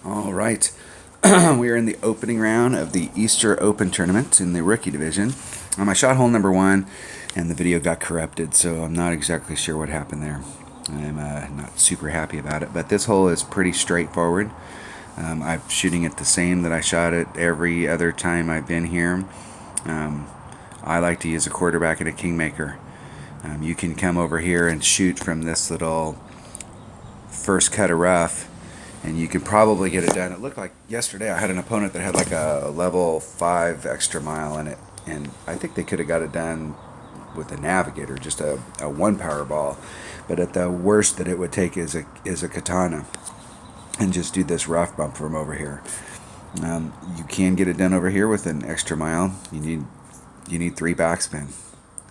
All right. We are in the opening round of the Easter Open tournament in the rookie division. I shot hole number one, and the video got corrupted, so I'm not exactly sure what happened there. I'm not super happy about it, but this hole is pretty straightforward. I'm shooting it the same that I shot it every other time I've been here. I like to use a quarterback and a kingmaker. You can come over here and shoot from this little first cut of rough, and you can probably get it done. It looked like yesterday I had an opponent that had like a level 5 extra mile in it, and I think they could have got it done with a navigator, just a one power ball. But at the worst that it would take is a katana, and just do this rough bump from over here. You can get it done over here with an extra mile. You need 3 backspin.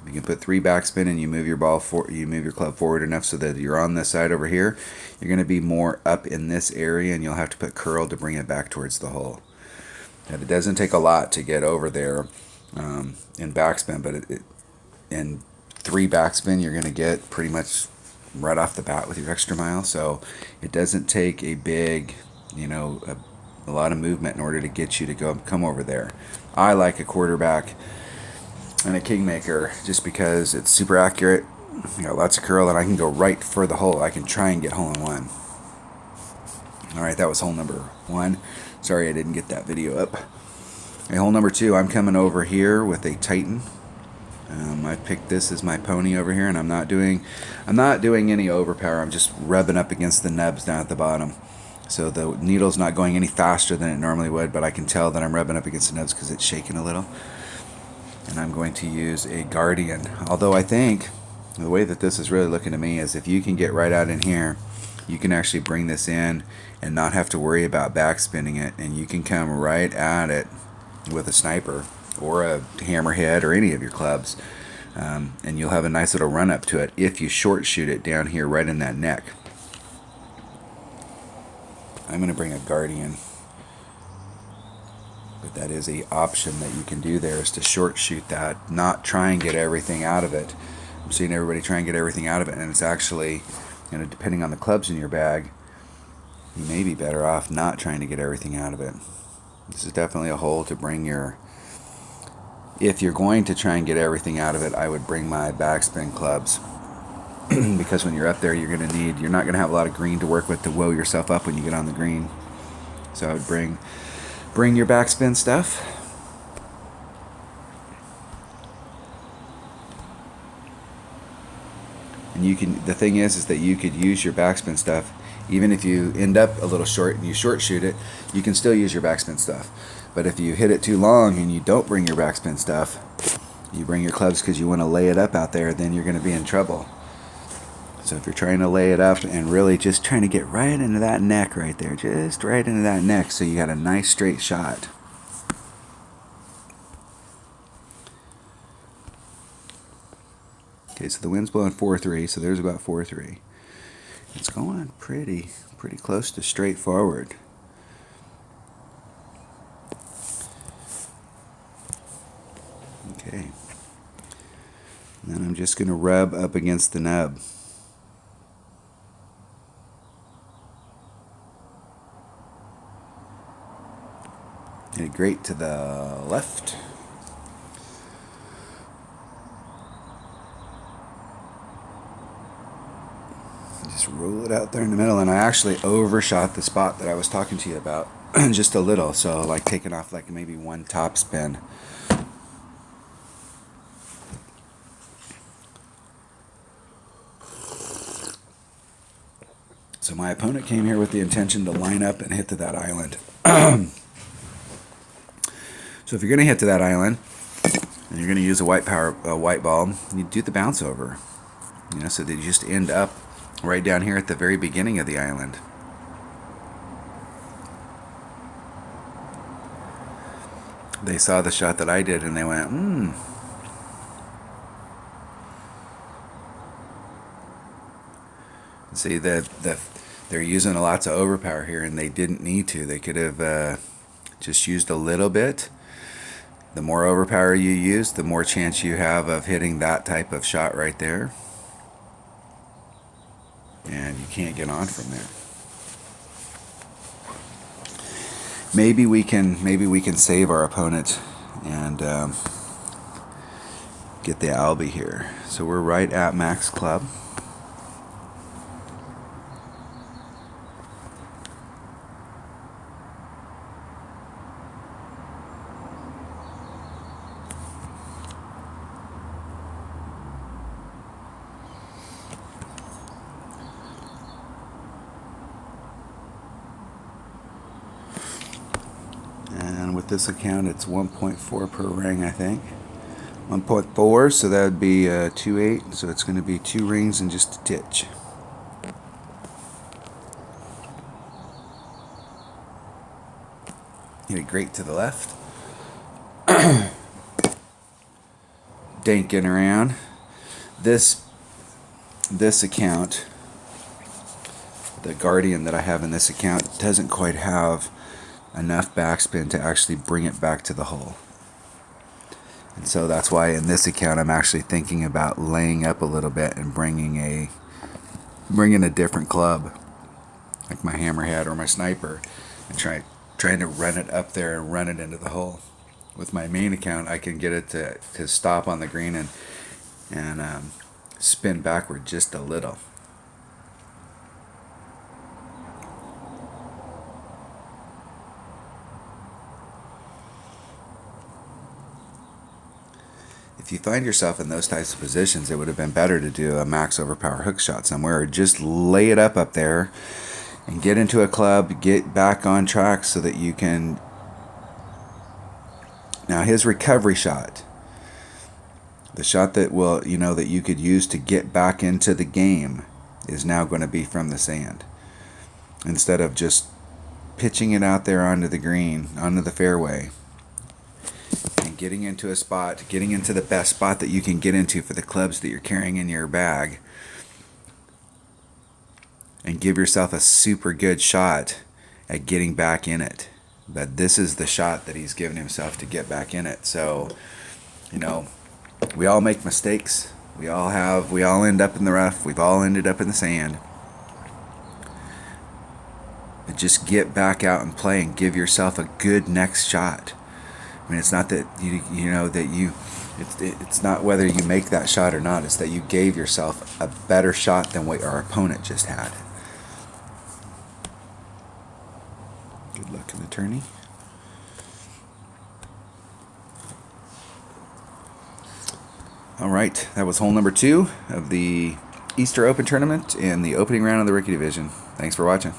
You can put 3 backspin and you move your club forward enough so that you're on this side over here. You're going to be more up in this area, and you'll have to put curl to bring it back towards the hole. And it doesn't take a lot to get over there in backspin, but in 3 backspin you're going to get pretty much right off the bat with your extra mile. So it doesn't take a big, a lot of movement in order to get you to come over there. I like a quarterback and a kingmaker just because it's super accurate. I got lots of curl, and I can go right for the hole. I can try and get hole in one. Alright, that was hole number 1. Sorry I didn't get that video up. Okay, hole number 2, I'm coming over here with a Titan. I picked this as my pony over here, and I'm not doing any overpower. I'm just rubbing up against the nubs down at the bottom. So the needle's not going any faster than it normally would, but I can tell that I'm rubbing up against the nubs because it's shaking a little. And I'm going to use a Guardian. Although I think the way that this is really looking to me is if you can get right out in here, you can actually bring this in and not have to worry about backspinning it, and you can come right at it with a sniper or a hammerhead or any of your clubs, and you'll have a nice little run up to it if you short shoot it down here right in that neck. I'm going to bring a Guardian. But that is a option that you can do there, is to short shoot that, not try and get everything out of it. I'm seeing everybody try and get everything out of it, and it's actually, depending on the clubs in your bag, you may be better off not trying to get everything out of it. This is definitely a hole to bring if you're going to try and get everything out of it, I would bring my backspin clubs. Because when you're up there, you're not going to have a lot of green to work with to whoa yourself up when you get on the green. So I would bring your backspin stuff. And the thing is that you could use your backspin stuff even if you end up a little short and you short shoot it. You can still use your backspin stuff. But if you hit it too long and you don't bring your backspin stuff, you bring your clubs because you want to lay it up out there, then you're going to be in trouble. So if you're trying to lay it up and really just trying to get right into that neck right there, just right into that neck, so you got a nice straight shot. Okay, so the wind's blowing 4-3, so there's about 4-3. It's going pretty close to straightforward. Okay. And then I'm just going to rub up against the nub. Hit it great to the left. Just roll it out there in the middle, and I actually overshot the spot that I was talking to you about just a little, so like taking off like maybe 1 top spin. So my opponent came here with the intention to line up and hit to that island. So if you're going to hit to that island and you're going to use a white ball, you do the bounce over, so that you just end up right down here at the very beginning of the island. They saw the shot that I did and they went, See that they're using lots of overpower here, and they didn't need to. They could have just used a little bit. The more overpower you use, the more chance you have of hitting that type of shot right there. And you can't get on from there. maybe we can save our opponent and get the Albie here. So we're right at max club. And with this account, it's 1.4 per ring, I think. 1.4, so that would be 2.8. So it's going to be 2 rings and just a titch. Hit it great to the left. Dinking around. This account, the Guardian that I have in this account, doesn't quite have enough backspin to actually bring it back to the hole. And so that's why in this account I'm actually thinking about laying up a little bit and bringing a different club, like my hammerhead or my sniper, and trying to run it up there and run it into the hole. With my main account, I can get it to stop on the green and spin backward just a little. If you find yourself in those types of positions, it would have been better to do a max overpower hook shot somewhere, or just lay it up there and get into a club, get back on track so that you can. Now his recovery shot, the shot that will, that you could use to get back into the game, is now going to be from the sand, instead of just pitching it out there onto the green, onto the fairway, and getting into a spot, getting into the best spot that you can get into for the clubs that you're carrying in your bag, and give yourself a super good shot at getting back in it. But this is the shot that he's given himself to get back in it. So, we all make mistakes. We all end up in the rough. We've all ended up in the sand. But just get back out and play and give yourself a good next shot. I mean, it's not that it's not whether you make that shot or not. It's that you gave yourself a better shot than what our opponent just had. Good luck in the tourney. All right, that was hole number 2 of the Easter Open Tournament and the opening round of the Rookie Division. Thanks for watching.